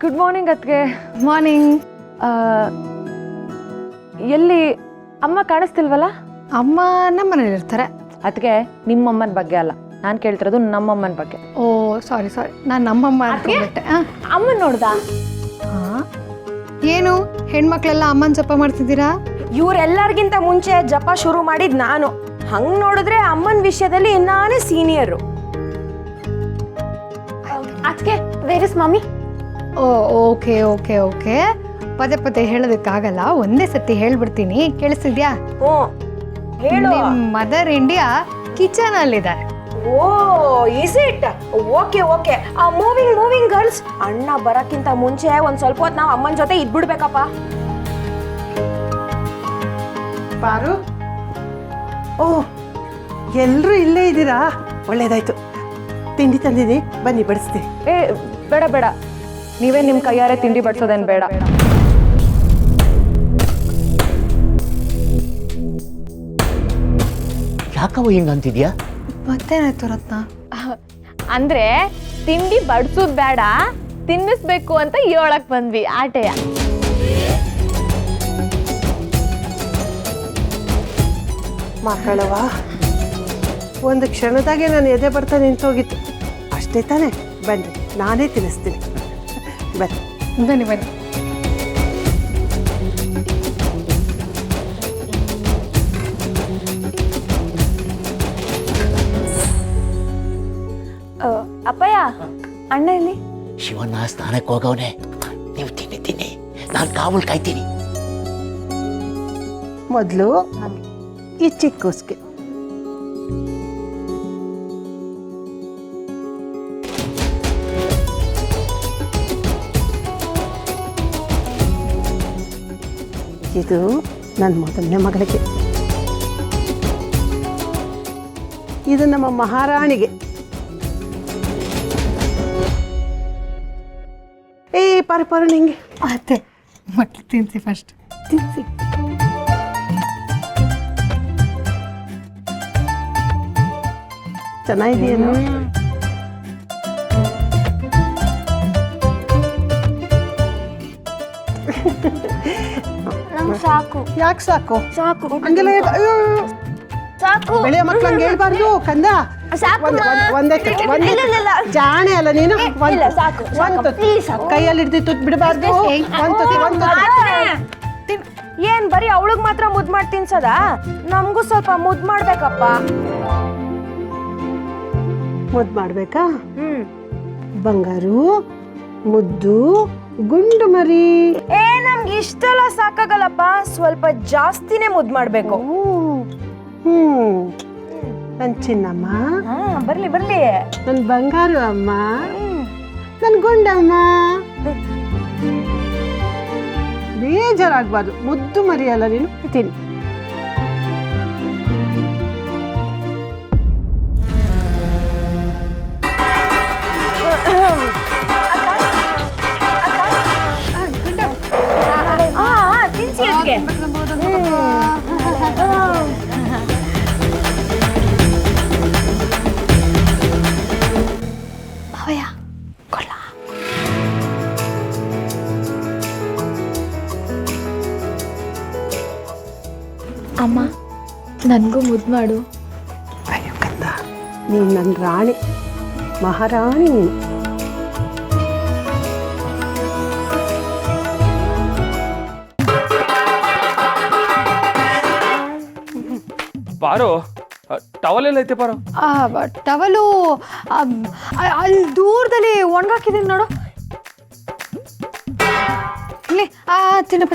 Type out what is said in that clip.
Good morning ಅತ್ಗೆ. Morning. ಎಲ್ಲಿ ಅಮ್ಮ ಕಾಣಿಸ್ತಿಲ್ವಲ್ಲ? ಅಮ್ಮ ನಮ್ಮನೇಲಿ ಇರ್ತಾರೆ. ಅದಕ್ಕೆ ನಿಮ್ಮಮ್ಮನ ಬಗ್ಗೆ ಅಲ್ಲ, ನಾನು ಕೇಳ್ತಿರೋದು ನಮ್ಮಮ್ಮನ ಬಗ್ಗೆ. ಓ ಸಾರಿ ನಾನು ನಮ್ಮಮ್ಮ ಅನ್ಕೊಂಡ್ಬಿಟ್ಟೆ. ಅಮ್ಮನ ನೋಡ್ದ? ಏನು ಹೆಣ್ಮಕ್ಳೆಲ್ಲ ಅಮ್ಮನ ಜಪ ಮಾಡ್ತಿದ್ದೀರಾ? ಇವರೆಲ್ಲರಿಗಿಂತ ಮುಂಚೆ ಜಪ ಶುರು ಮಾಡಿದ್ ನಾನು. ಹಂಗ್ ನೋಡಿದ್ರೆ ಅಮ್ಮನ ವಿಷಯದಲ್ಲಿ ನಾನೇ ಸೀನಿಯರು. ಅದಕ್ಕೆ where is mummy? Oh okay okay okay. ಪದೇ ಪದೇ ಹೇಳೋದಕ್ಕಾಗಲ್ಲ, ಒಂದೇ ಸತಿ ಹೇಳ್ಬಿಡ್ತೀನಿ. ಕೇಳಿಸ್ತಿದ್ಯಾ? ಹೇಳು. ಮದರ್ ಇಂಡಿಯಾ ಕಿಚನ್ ಅಲ್ಲಿದ್ದಾರೆ. Oh is it? Okay okay. Moving girls. ಅಣ್ಣ ಬರಕ್ಕಿಂತ ಮುಂಚೆ ಒಂದ್ ಸ್ವಲ್ಪ ಹೊತ್ತು ನಾವು ಅಮ್ಮನ ಜೊತೆ ಇದ್ಬಿಡ್ಬೇಕಪ್ಪ. ಪಾರು, ಓ ಎಲ್ಲರೂ ಇಲ್ಲೇ ಇದ್ದೀರಾ? ಒಳ್ಳೇದಾಯ್ತು. ತಿಂಡಿ ತಂದಿದ್ದೀನಿ, ಬನ್ನಿ ಬಡಿಸ್ತೀನಿ. ಏ ಬೇಡ ಬೇಡ, ನೀವೇ ನಿಮ್ಮ ಕೈಯಾರೆ ತಿಂಡಿ ಬಡಿಸೋದೇನು ಬೇಡ. ಯಾಕವ ಹಿಂಗಂತಿದ್ಯಾ? ಮತ್ತೇನಾಯ್ತು ರತ್ನ? ಅಂದ್ರೆ ತಿಂಡಿ ಬಡಿಸೋದು ಬೇಡ, ತಿನ್ನಿಸ್ಬೇಕು ಅಂತ ಹೇಳಕ್ ಬಂದ್ವಿ. ಆಟೆಯ ಮಕ್ಕಳವ, ಒಂದು ಕ್ಷಣದಾಗೆ ನಾನು ಎದೆ ಬರ್ತಾ ನಿಂತೋಗಿತ್ತು. ಅಷ್ಟೇ ತಾನೇ? ಬನ್ನಿ, ನಾನೇ ತಿನ್ನಿಸ್ತೀನಿ. ಬನ್ನಿ ಬನ್ನಿ ಬನ್ನಿ. ಅಪ್ಪಯ್ಯ, ಅಣ್ಣ ಇಲ್ಲಿ? ಶಿವಣ್ಣ ಸ್ನಾನಕ್ಕೆ ಹೋಗವನೆ. ನೀವು ತಿನ್ನಿ, ನಾನು ಕಾವಲ್ ಕಾಯ್ತೀನಿ. ಮೊದಲು ಈ ಚಿಕ್ಕೋಸ್ಗೆ. ಇದು ನನ್ನ ಮೊದಲನೇ ಮಗಳಿಗೆ. ಇದು ನಮ್ಮ ಮಹಾರಾಣಿಗೆ. ಪಾರು ನಿಂಗೆ. ಅತ್ತೆ ಮಕ್ಳು ತಿನ್ಸಿ ಫಸ್ಟ್. ತಿನ್ಸಿ. ಚೆನ್ನಾಗಿದೆಯೇನು? ಸಾಕು. ಯಾಕೆ ಸಾಕು? ಸಾಕು ಹಂಗೆಲ್ಲ ಸಾಕು. ಬೆಳೆಯ ಮಕ್ಳು ಹಂಗೆ ಹೇಳ್ಬಾರ್ದು ಕಂದ. ಒಂದೇ ಜಾಣೆ ಅಲ್ಲ ನೀನು. ಕೈಯಲ್ಲಿ ಹಿಡ್ದು ತುತ್ ಬಿಡಬಾರ್ದು. ಏನ್ ಬರೀ ಅವಳಿಗೆ ಮಾತ್ರ ಮುದ್ ಮಾಡಿ ತಿನ್ಸದ? ನಮಗೂ ಸ್ವಲ್ಪ ಮುದ್ ಮಾಡ್ಬೇಕಪ್ಪ. ಮುದ್ದು ಮಾಡ್ಬೇಕಾ? ಬಂಗಾರು, ಮುದ್ದು, ಗುಂಡು ಮರಿ. ನಮ್ಗೆ ಇಷ್ಟೆಲ್ಲ ಸಾಕಾಗಲ್ಲಪ್ಪ, ಸ್ವಲ್ಪ ಜಾಸ್ತಿನೇ ಮುದ್ ಮಾಡ್ಬೇಕು. ನನ್ ಚಿನ್ನಮ್ಮ, ಬರ್ಲಿ ನನ್ ಬಂಗಾರು ಅಮ್ಮ, ನನ್ ಗುಂಡಮ್ಮ. ಬೇಜಾರಾಗ್ಬಾರ್ದು, ಮುದ್ದು ಮರಿಯಲ್ಲ ನೀನು. ತಿನ್ನಿ. ತಿನ್ಸಿ ಅದಕ್ಕೆ. ಭಾವಯ್ಯ ಕೊಡ್ಲ. ಅಮ್ಮ ನನಗೂ ಮುದ್ದು ಮಾಡು. ಅಯ್ಯೋ ಕಂದ, ನೀನು ನನ್ನ ರಾಣಿ, ಮಹಾರಾಣಿ ನೀನು. ಪಾರು, ಟವಲ್ ಎಲ್ಲ ಐತೆ ಪಾರು? ಟವಲು ಅಲ್ಲಿ ದೂರದಲ್ಲಿ ಒಣಗಾಕಿದ್ದೀನಿ ನೋಡು. ಇಲ್ಲಿ ತಿನ್ನಪ್ಪ